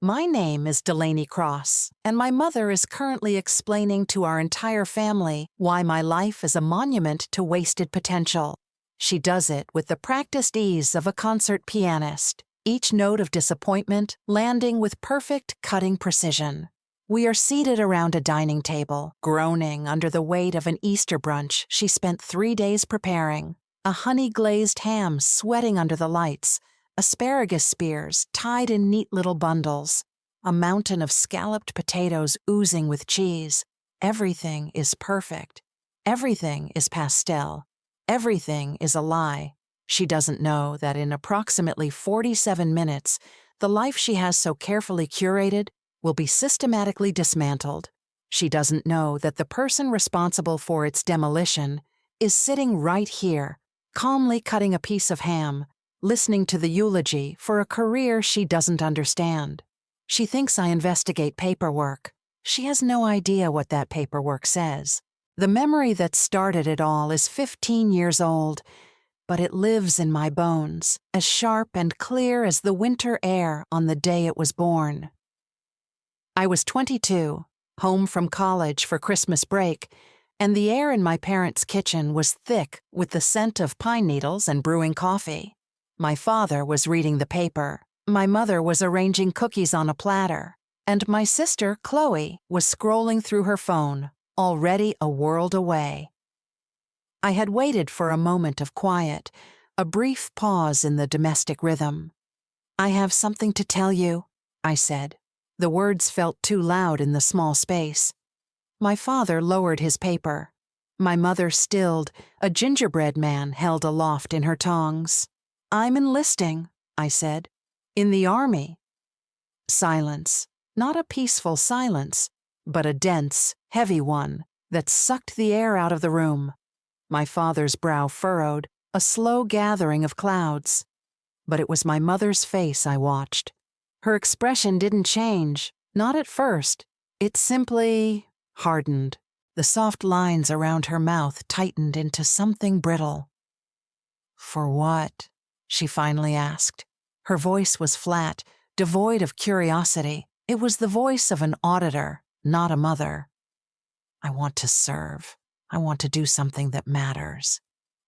My name is Delaney Cross, and my mother is currently explaining to our entire family why my life is a monument to wasted potential. She does it with the practiced ease of a concert pianist, each note of disappointment landing with perfect cutting precision. We are seated around a dining table, groaning under the weight of an Easter brunch she spent 3 days preparing, a honey-glazed ham sweating under the lights, asparagus spears tied in neat little bundles, a mountain of scalloped potatoes oozing with cheese. Everything is perfect. Everything is pastel. Everything is a lie. She doesn't know that in approximately 47 minutes, the life she has so carefully curated will be systematically dismantled. She doesn't know that the person responsible for its demolition is sitting right here, calmly cutting a piece of ham, listening to the eulogy for a career she doesn't understand. She thinks I investigate paperwork. She has no idea what that paperwork says. The memory that started it all is 15 years old, but it lives in my bones, as sharp and clear as the winter air on the day it was born. I was 22, home from college for Christmas break, and the air in my parents' kitchen was thick with the scent of pine needles and brewing coffee. My father was reading the paper, my mother was arranging cookies on a platter, and my sister, Chloe, was scrolling through her phone, already a world away. I had waited for a moment of quiet, a brief pause in the domestic rhythm. "I have something to tell you," I said. The words felt too loud in the small space. My father lowered his paper. My mother stilled, a gingerbread man held aloft in her tongs. "I'm enlisting," I said. "In the army." Silence. Not a peaceful silence, but a dense, heavy one that sucked the air out of the room. My father's brow furrowed, a slow gathering of clouds. But it was my mother's face I watched. Her expression didn't change, not at first. It simply hardened. The soft lines around her mouth tightened into something brittle. "For what?" she finally asked. Her voice was flat, devoid of curiosity. It was the voice of an auditor, not a mother. "I want to serve. I want to do something that matters."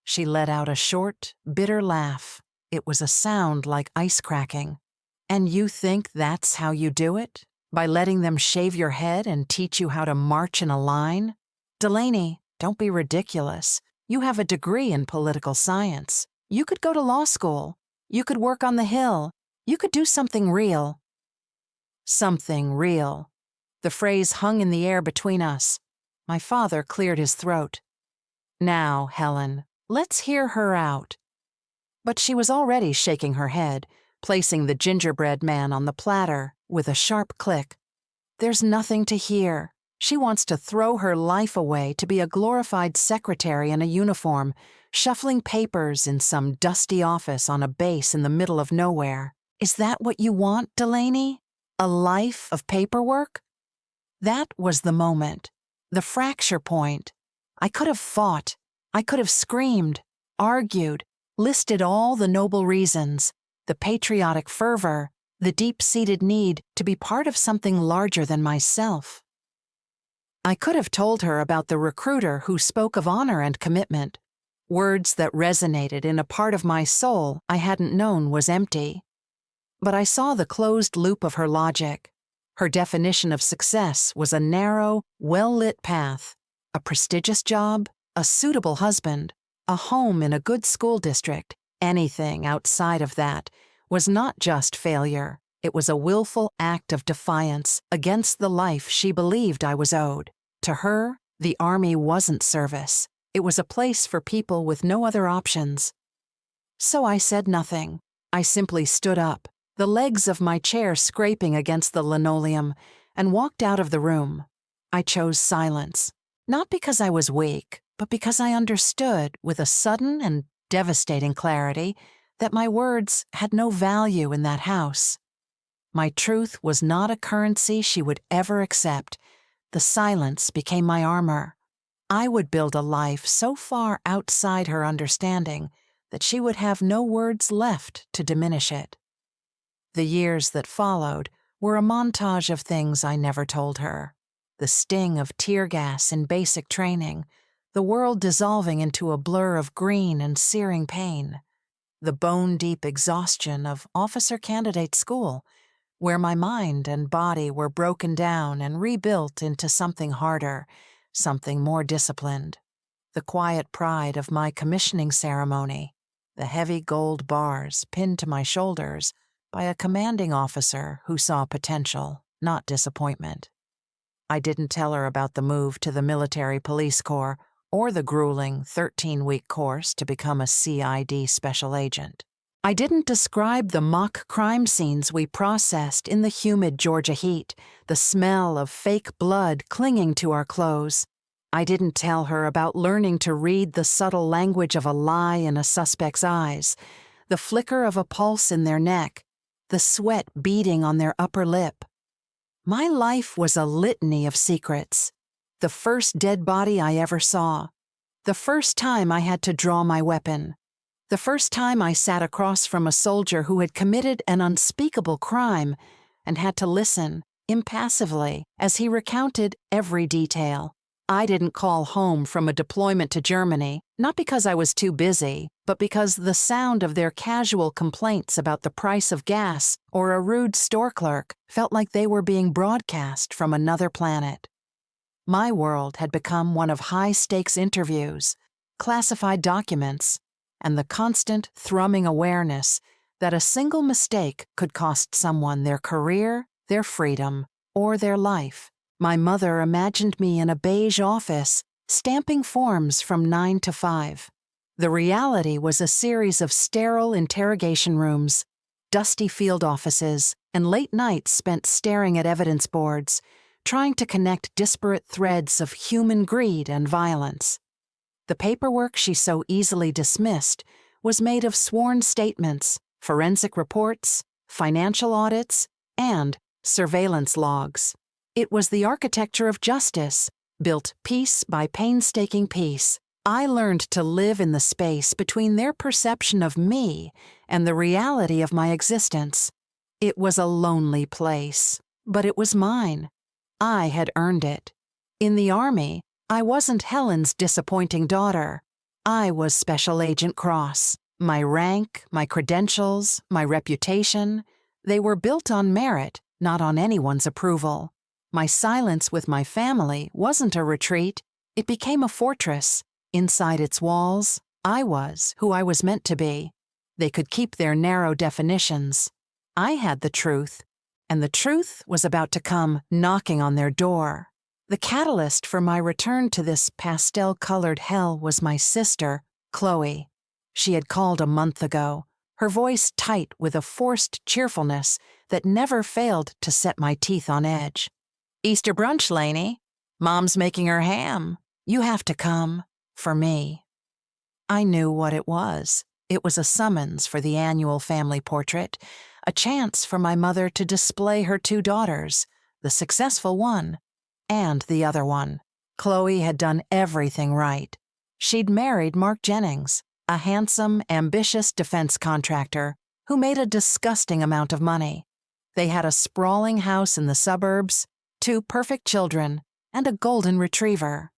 She let out a short, bitter laugh. It was a sound like ice cracking. "And you think that's how you do it? By letting them shave your head and teach you how to march in a line? Delaney, don't be ridiculous. You have a degree in political science. You could go to law school. You could work on the Hill. You could do something real." Something real. The phrase hung in the air between us. My father cleared his throat. "Now, Helen, let's hear her out." But she was already shaking her head, placing the gingerbread man on the platter with a sharp click. "There's nothing to hear. She wants to throw her life away to be a glorified secretary in a uniform, shuffling papers in some dusty office on a base in the middle of nowhere. Is that what you want, Delaney? A life of paperwork?" That was the moment, the fracture point. I could have fought. I could have screamed, argued, listed all the noble reasons, the patriotic fervor, the deep-seated need to be part of something larger than myself. I could have told her about the recruiter who spoke of honor and commitment, words that resonated in a part of my soul I hadn't known was empty. But I saw the closed loop of her logic. Her definition of success was a narrow, well-lit path, a prestigious job, a suitable husband, a home in a good school district. Anything outside of that was not just failure. It was a willful act of defiance against the life she believed I was owed. To her, the army wasn't service. It was a place for people with no other options. So I said nothing. I simply stood up, the legs of my chair scraping against the linoleum, and walked out of the room. I chose silence, not because I was weak, but because I understood with a sudden and devastating clarity that my words had no value in that house. My truth was not a currency she would ever accept. The silence became my armor. I would build a life so far outside her understanding that she would have no words left to diminish it. The years that followed were a montage of things I never told her. The sting of tear gas in basic training, the world dissolving into a blur of green and searing pain, the bone-deep exhaustion of officer candidate school, where my mind and body were broken down and rebuilt into something harder, something more disciplined, the quiet pride of my commissioning ceremony, the heavy gold bars pinned to my shoulders by a commanding officer who saw potential, not disappointment. I didn't tell her about the move to the Military Police Corps or the grueling 13-week course to become a CID special agent. I didn't describe the mock crime scenes we processed in the humid Georgia heat, the smell of fake blood clinging to our clothes. I didn't tell her about learning to read the subtle language of a lie in a suspect's eyes, the flicker of a pulse in their neck, the sweat beading on their upper lip. My life was a litany of secrets. The first dead body I ever saw. The first time I had to draw my weapon. The first time I sat across from a soldier who had committed an unspeakable crime and had to listen, impassively, as he recounted every detail. I didn't call home from a deployment to Germany, not because I was too busy, but because the sound of their casual complaints about the price of gas or a rude store clerk felt like they were being broadcast from another planet. My world had become one of high-stakes interviews, classified documents, and the constant thrumming awareness that a single mistake could cost someone their career, their freedom, or their life. My mother imagined me in a beige office, stamping forms from 9 to 5. The reality was a series of sterile interrogation rooms, dusty field offices, and late nights spent staring at evidence boards, trying to connect disparate threads of human greed and violence. The paperwork she so easily dismissed was made of sworn statements, forensic reports, financial audits, and surveillance logs. It was the architecture of justice, built piece by painstaking piece. I learned to live in the space between their perception of me and the reality of my existence. It was a lonely place, but it was mine. I had earned it. In the Army, I wasn't Helen's disappointing daughter. I was Special Agent Cross. My rank, my credentials, my reputation, they were built on merit, not on anyone's approval. My silence with my family wasn't a retreat, it became a fortress. Inside its walls, I was who I was meant to be. They could keep their narrow definitions. I had the truth, and the truth was about to come knocking on their door. The catalyst for my return to this pastel-colored hell was my sister, Chloe. She had called a month ago, her voice tight with a forced cheerfulness that never failed to set my teeth on edge. "Easter brunch, Lainey. Mom's making her ham. You have to come. For me." I knew what it was. It was a summons for the annual family portrait, a chance for my mother to display her 2 daughters, the successful one, and the other one. Chloe had done everything right. She'd married Mark Jennings, a handsome, ambitious defense contractor who made a disgusting amount of money. They had a sprawling house in the suburbs, 2 perfect children, and a golden retriever.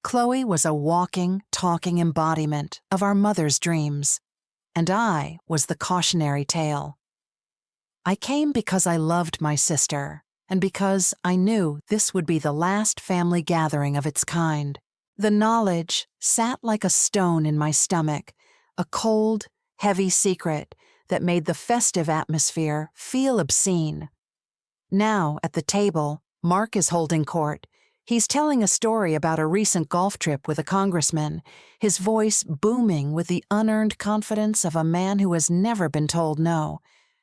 Chloe was a walking, talking embodiment of our mother's dreams, and I was the cautionary tale. I came because I loved my sister, and because I knew this would be the last family gathering of its kind. The knowledge sat like a stone in my stomach, a cold, heavy secret that made the festive atmosphere feel obscene. Now, at the table, Mark is holding court. He's telling a story about a recent golf trip with a congressman, his voice booming with the unearned confidence of a man who has never been told no.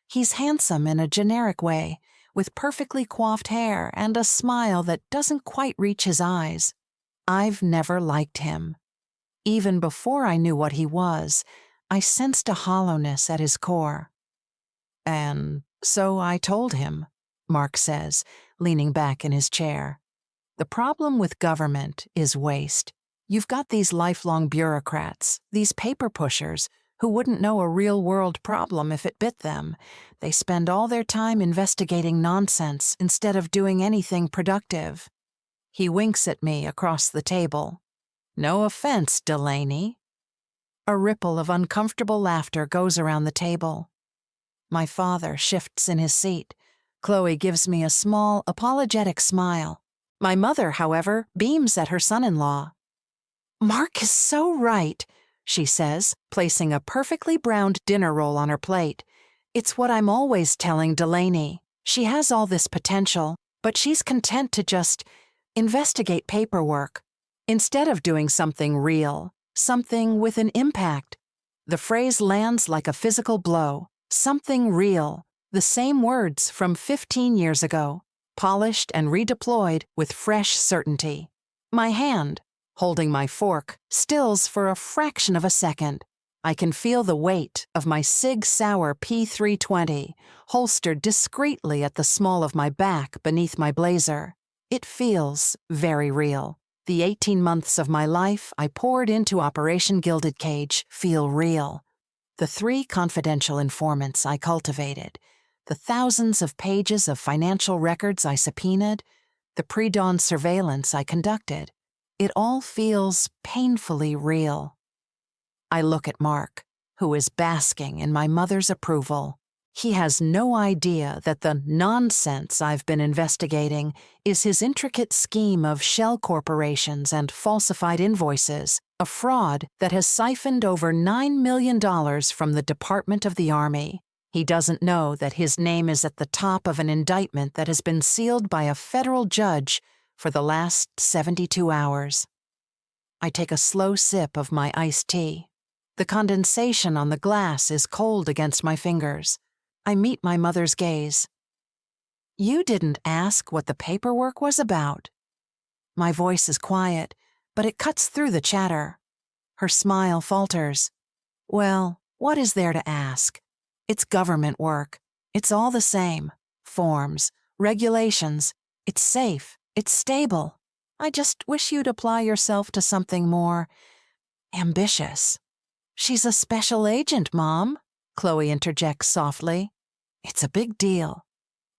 He's handsome in a generic way, with perfectly coiffed hair and a smile that doesn't quite reach his eyes. I've never liked him. Even before I knew what he was, I sensed a hollowness at his core. "And so I told him," Mark says, leaning back in his chair. "The problem with government is waste. You've got these lifelong bureaucrats, these paper pushers, who wouldn't know a real-world problem if it bit them. They spend all their time investigating nonsense instead of doing anything productive. He winks at me across the table. No offense, Delaney. A ripple of uncomfortable laughter goes around the table. My father shifts in his seat. Chloe gives me a small, apologetic smile. My mother, however, beams at her son-in-law. "Mark is so right," she says, placing a perfectly browned dinner roll on her plate. "It's what I'm always telling Delaney. She has all this potential, but she's content to just investigate paperwork, instead of doing something real, something with an impact." The phrase lands like a physical blow. Something real. The same words from 15 years ago, polished and redeployed with fresh certainty. My hand, holding my fork, stills for a fraction of a second. I can feel the weight of my Sig Sauer P320, holstered discreetly at the small of my back beneath my blazer. It feels very real. The 18 months of my life I poured into Operation Gilded Cage feel real. The 3 confidential informants I cultivated, the thousands of pages of financial records I subpoenaed, the pre-dawn surveillance I conducted, it all feels painfully real. I look at Mark, who is basking in my mother's approval. He has no idea that the nonsense I've been investigating is his intricate scheme of shell corporations and falsified invoices, a fraud that has siphoned over $9 million from the Department of the Army. He doesn't know that his name is at the top of an indictment that has been sealed by a federal judge for the last 72 hours. I take a slow sip of my iced tea. The condensation on the glass is cold against my fingers. I meet my mother's gaze. "You didn't ask what the paperwork was about." My voice is quiet, but it cuts through the chatter. Her smile falters. "Well, what is there to ask? It's government work. It's all the same. Forms, regulations. It's safe. It's stable. I just wish you'd apply yourself to something more ambitious." "She's a special agent, Mom," Chloe interjects softly. "It's a big deal."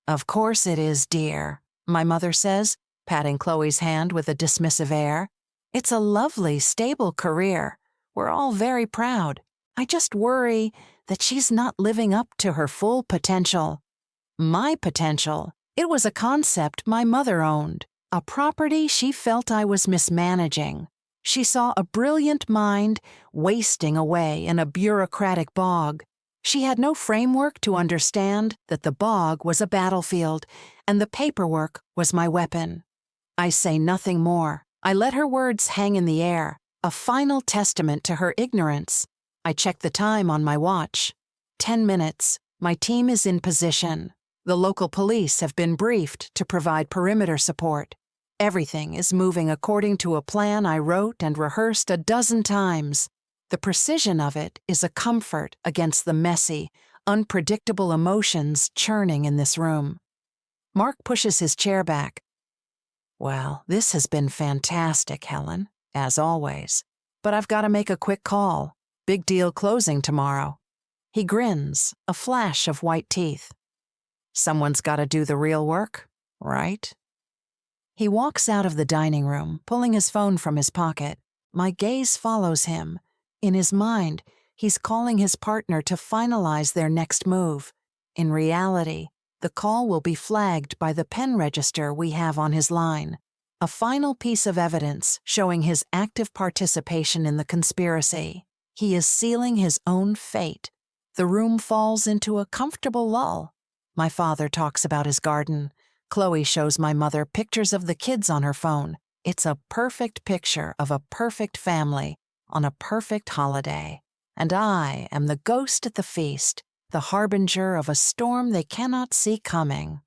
"Of course it is, dear," my mother says, patting Chloe's hand with a dismissive air. "It's a lovely, stable career. We're all very proud. I just worry that she's not living up to her full potential." My potential? It was a concept my mother owned, a property she felt I was mismanaging. She saw a brilliant mind wasting away in a bureaucratic bog. She had no framework to understand that the bog was a battlefield and the paperwork was my weapon. I say nothing more. I let her words hang in the air, a final testament to her ignorance. I check the time on my watch. 10 minutes. My team is in position. The local police have been briefed to provide perimeter support. Everything is moving according to a plan I wrote and rehearsed a dozen times. The precision of it is a comfort against the messy, unpredictable emotions churning in this room. Mark pushes his chair back. "Well, this has been fantastic, Helen, as always. But I've got to make a quick call. Big deal closing tomorrow." He grins, a flash of white teeth. "Someone's got to do the real work, right?" He walks out of the dining room, pulling his phone from his pocket. My gaze follows him. In his mind, he's calling his partner to finalize their next move. In reality, the call will be flagged by the pen register we have on his line. A final piece of evidence showing his active participation in the conspiracy. He is sealing his own fate. The room falls into a comfortable lull. My father talks about his garden. Chloe shows my mother pictures of the kids on her phone. It's a perfect picture of a perfect family on a perfect holiday. And I am the ghost at the feast, the harbinger of a storm they cannot see coming.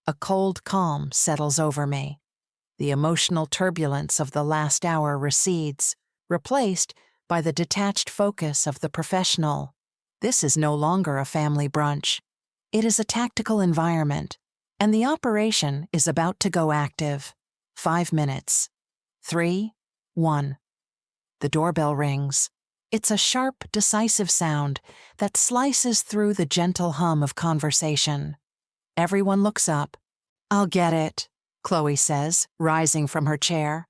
A cold calm settles over me. The emotional turbulence of the last hour recedes, replaced by the detached focus of the professional. This is no longer a family brunch. It is a tactical environment, and the operation is about to go active. 5 minutes. 3, 1. The doorbell rings. It's a sharp, decisive sound that slices through the gentle hum of conversation. Everyone looks up. "I'll get it," Chloe says, rising from her chair.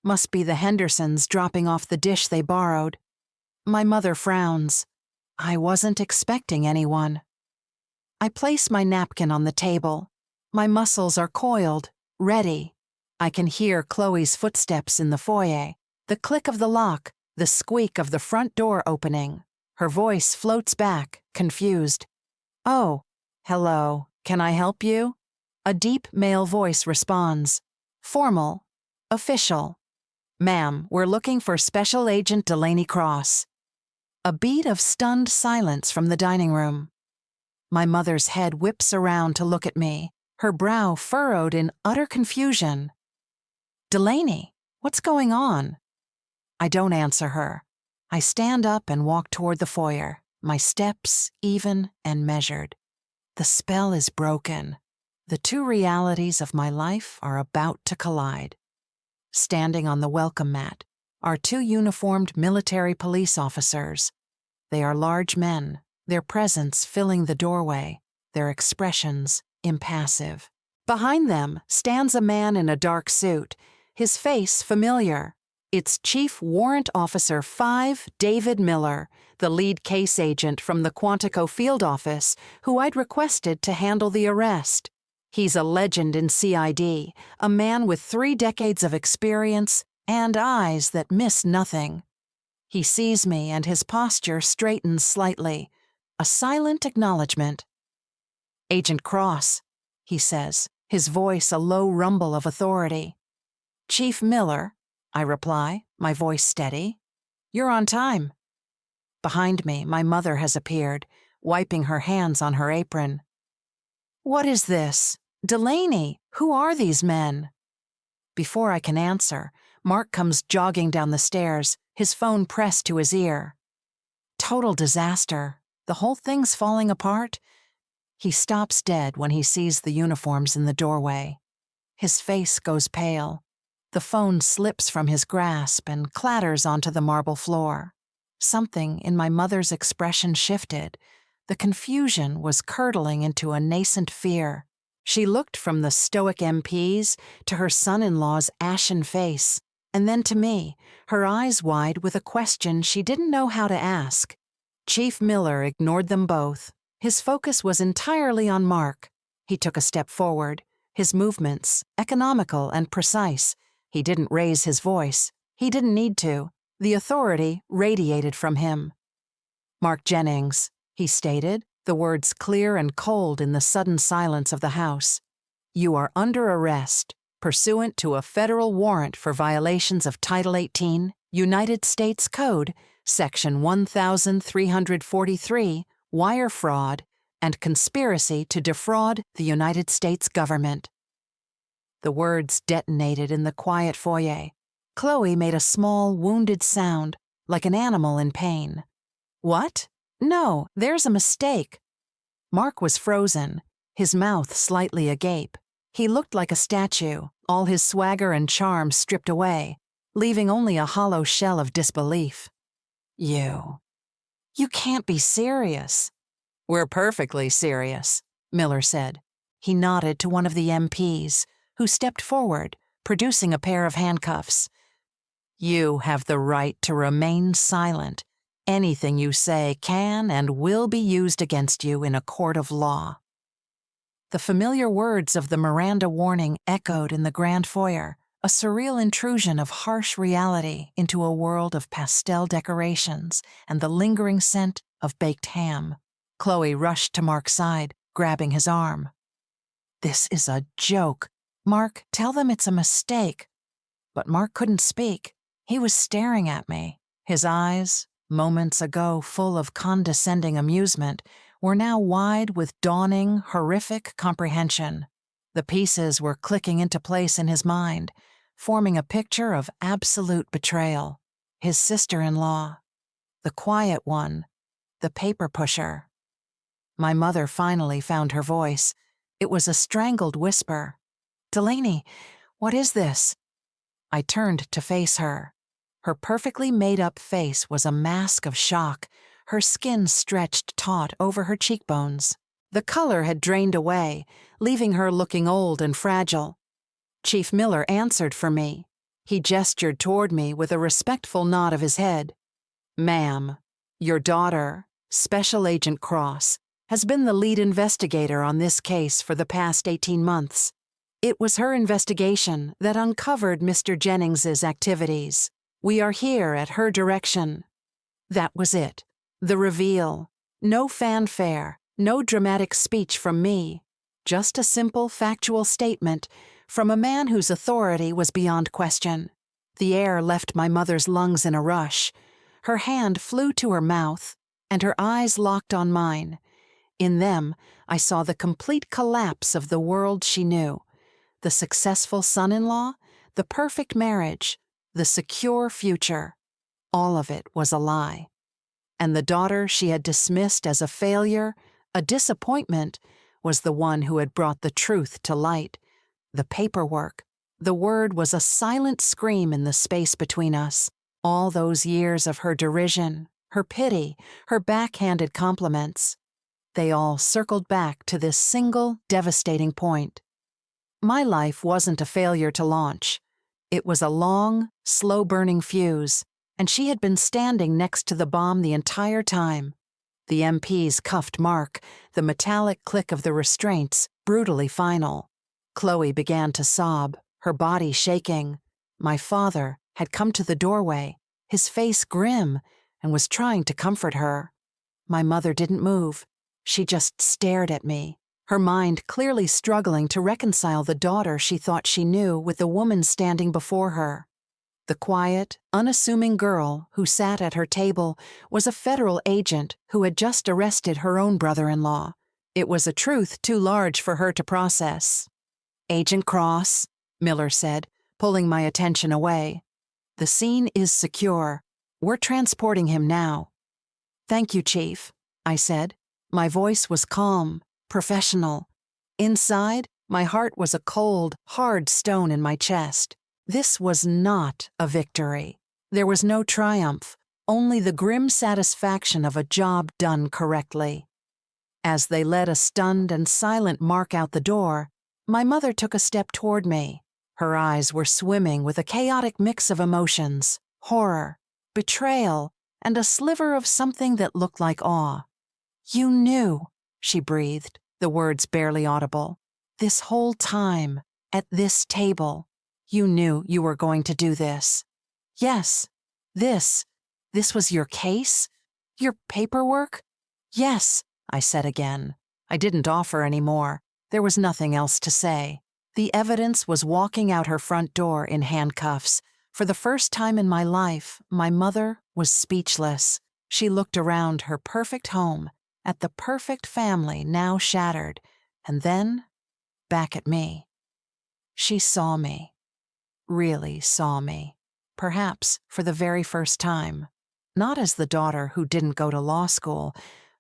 "Must be the Hendersons dropping off the dish they borrowed." My mother frowns. "I wasn't expecting anyone." I place my napkin on the table. My muscles are coiled, ready. I can hear Chloe's footsteps in the foyer, the click of the lock, the squeak of the front door opening. Her voice floats back, confused. "Oh, hello, can I help you?" A deep male voice responds. Formal, official. "Ma'am, we're looking for Special Agent Delaney Cross." A beat of stunned silence from the dining room. My mother's head whips around to look at me, her brow furrowed in utter confusion. "Delaney, what's going on?" I don't answer her. I stand up and walk toward the foyer, my steps even and measured. The spell is broken. The two realities of my life are about to collide. Standing on the welcome mat are two uniformed military police officers. They are large men, their presence filling the doorway, their expressions impassive. Behind them stands a man in a dark suit, his face familiar. It's Chief Warrant Officer 5, David Miller, the lead case agent from the Quantico field office, who I'd requested to handle the arrest. He's a legend in CID, a man with 3 decades of experience and eyes that miss nothing. He sees me and his posture straightens slightly, a silent acknowledgement. "Agent Cross," he says, his voice a low rumble of authority. "Chief Miller," I reply, my voice steady. "You're on time." Behind me, my mother has appeared, wiping her hands on her apron. "What is this? Delaney, who are these men?" Before I can answer, Mark comes jogging down the stairs, his phone pressed to his ear. Total disaster. The whole thing's falling apart. He stops dead when he sees the uniforms in the doorway. His face goes pale. The phone slips from his grasp and clatters onto the marble floor. Something in my mother's expression shifted. The confusion was curdling into a nascent fear. She looked from the stoic MPs to her son-in-law's ashen face, and then to me, her eyes wide with a question she didn't know how to ask. Chief Miller ignored them both. His focus was entirely on Mark. He took a step forward, his movements economical and precise. He didn't raise his voice. He didn't need to. The authority radiated from him. "Mark Jennings," he stated, the words clear and cold in the sudden silence of the house. "You are under arrest, pursuant to a federal warrant for violations of Title 18, United States Code, Section 1343, wire fraud, and conspiracy to defraud the United States government." The words detonated in the quiet foyer. Chloe made a small, wounded sound, like an animal in pain. "What? No, there's a mistake." Mark was frozen, his mouth slightly agape. He looked like a statue, all his swagger and charm stripped away, leaving only a hollow shell of disbelief. You can't be serious." "We're perfectly serious," Miller said. He nodded to one of the MPs, who stepped forward, producing a pair of handcuffs. "You have the right to remain silent. Anything you say can and will be used against you in a court of law." The familiar words of the Miranda warning echoed in the grand foyer, a surreal intrusion of harsh reality into a world of pastel decorations and the lingering scent of baked ham. Chloe rushed to Mark's side, grabbing his arm. "This is a joke. Mark, tell them it's a mistake." But Mark couldn't speak. He was staring at me. His eyes, moments ago full of condescending amusement, were now wide with dawning, horrific comprehension. The pieces were clicking into place in his mind, forming a picture of absolute betrayal. His sister-in-law, the quiet one, the paper pusher. My mother finally found her voice. It was a strangled whisper. "Delaney, what is this?" I turned to face her. Her perfectly made-up face was a mask of shock, her skin stretched taut over her cheekbones. The color had drained away, leaving her looking old and fragile. Chief Miller answered for me. He gestured toward me with a respectful nod of his head. "Ma'am, your daughter, Special Agent Cross, has been the lead investigator on this case for the past 18 months. It was her investigation that uncovered Mr. Jennings's activities. We are here at her direction." That was it. The reveal. No fanfare, no dramatic speech from me. Just a simple, factual statement from a man whose authority was beyond question. The air left my mother's lungs in a rush. Her hand flew to her mouth, and her eyes locked on mine. In them, I saw the complete collapse of the world she knew. The successful son-in-law, the perfect marriage, the secure future. All of it was a lie. And the daughter she had dismissed as a failure, a disappointment, was the one who had brought the truth to light. The paperwork. The word was a silent scream in the space between us. All those years of her derision, her pity, her backhanded compliments. They all circled back to this single, devastating point. My life wasn't a failure to launch. It was a long, slow-burning fuse, and she had been standing next to the bomb the entire time. The MP's cuffed Mark, the metallic click of the restraints, brutally final. Chloe began to sob, her body shaking. My father had come to the doorway, his face grim, and was trying to comfort her. My mother didn't move. She just stared at me, her mind clearly struggling to reconcile the daughter she thought she knew with the woman standing before her. The quiet, unassuming girl who sat at her table was a federal agent who had just arrested her own brother-in-law. It was a truth too large for her to process. "Agent Cross," Miller said, pulling my attention away. "The scene is secure. We're transporting him now." "Thank you, Chief," I said. My voice was calm, professional. Inside, my heart was a cold, hard stone in my chest. This was not a victory. There was no triumph, only the grim satisfaction of a job done correctly. As they led a stunned and silent Mark out the door, my mother took a step toward me. Her eyes were swimming with a chaotic mix of emotions, horror, betrayal, and a sliver of something that looked like awe. "You knew," she breathed, the words barely audible. "This whole time, at this table, you knew you were going to do this." "Yes. This was your case? Your paperwork?" "Yes," I said again. I didn't offer any more. There was nothing else to say. The evidence was walking out her front door in handcuffs. For the first time in my life, my mother was speechless. She looked around her perfect home, at the perfect family now shattered, and then back at me. She saw me. Really saw me. Perhaps for the very first time. Not as the daughter who didn't go to law school,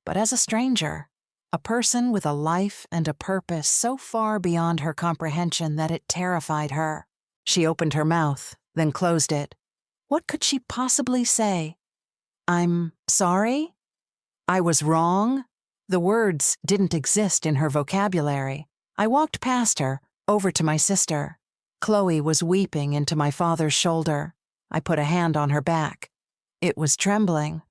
but as a stranger. A person with a life and a purpose so far beyond her comprehension that it terrified her. She opened her mouth, then closed it. What could she possibly say? "I'm sorry? I was wrong?" The words didn't exist in her vocabulary. I walked past her, over to my sister. Chloe was weeping into my father's shoulder. I put a hand on her back. It was trembling.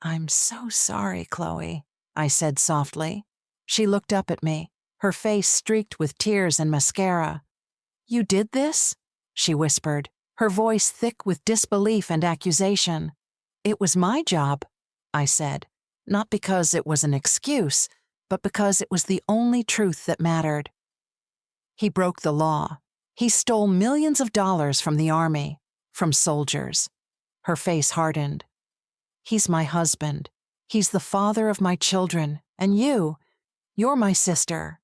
"I'm so sorry, Chloe," I said softly. She looked up at me, her face streaked with tears and mascara. "You did this?" she whispered, her voice thick with disbelief and accusation. "It was my job," I said, not because it was an excuse, but because it was the only truth that mattered. "He broke the law. He stole millions of dollars from the army, from soldiers." Her face hardened. "He's my husband. He's the father of my children, and you're my sister."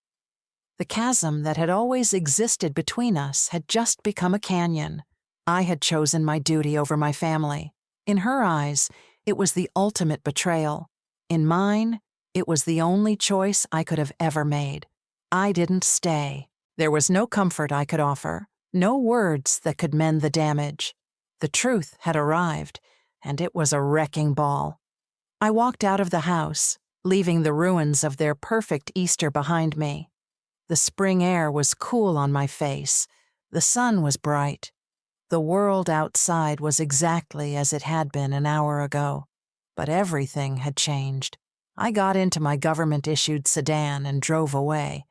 The chasm that had always existed between us had just become a canyon. I had chosen my duty over my family. In her eyes, it was the ultimate betrayal. In mine, it was the only choice I could have ever made. I didn't stay. There was no comfort I could offer, no words that could mend the damage. The truth had arrived, and it was a wrecking ball. I walked out of the house, leaving the ruins of their perfect Easter behind me. The spring air was cool on my face. The sun was bright. The world outside was exactly as it had been an hour ago. But everything had changed. I got into my government-issued sedan and drove away.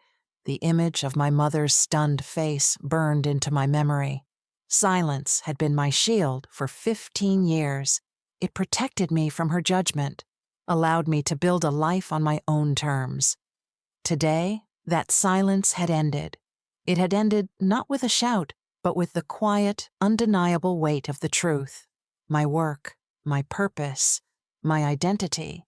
The image of my mother's stunned face burned into my memory. Silence had been my shield for 15 years. It protected me from her judgment, allowed me to build a life on my own terms. Today, that silence had ended. It had ended not with a shout, but with the quiet, undeniable weight of the truth. My work, my purpose, my identity.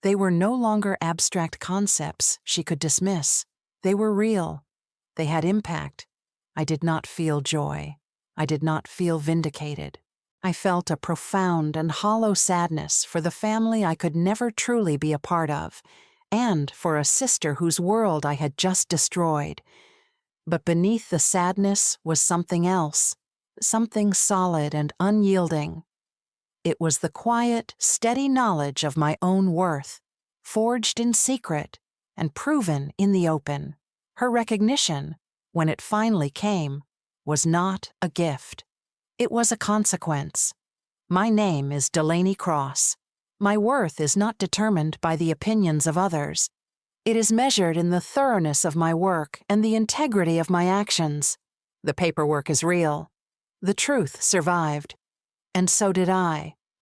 They were no longer abstract concepts she could dismiss. They were real. They had impact. I did not feel joy. I did not feel vindicated. I felt a profound and hollow sadness for the family I could never truly be a part of, and for a sister whose world I had just destroyed. But beneath the sadness was something else, something solid and unyielding. It was the quiet, steady knowledge of my own worth, forged in secret and proven in the open. Her recognition, when it finally came, was not a gift. It was a consequence. My name is Delaney Cross. My worth is not determined by the opinions of others. It is measured in the thoroughness of my work and the integrity of my actions. The paperwork is real. The truth survived. And so did I.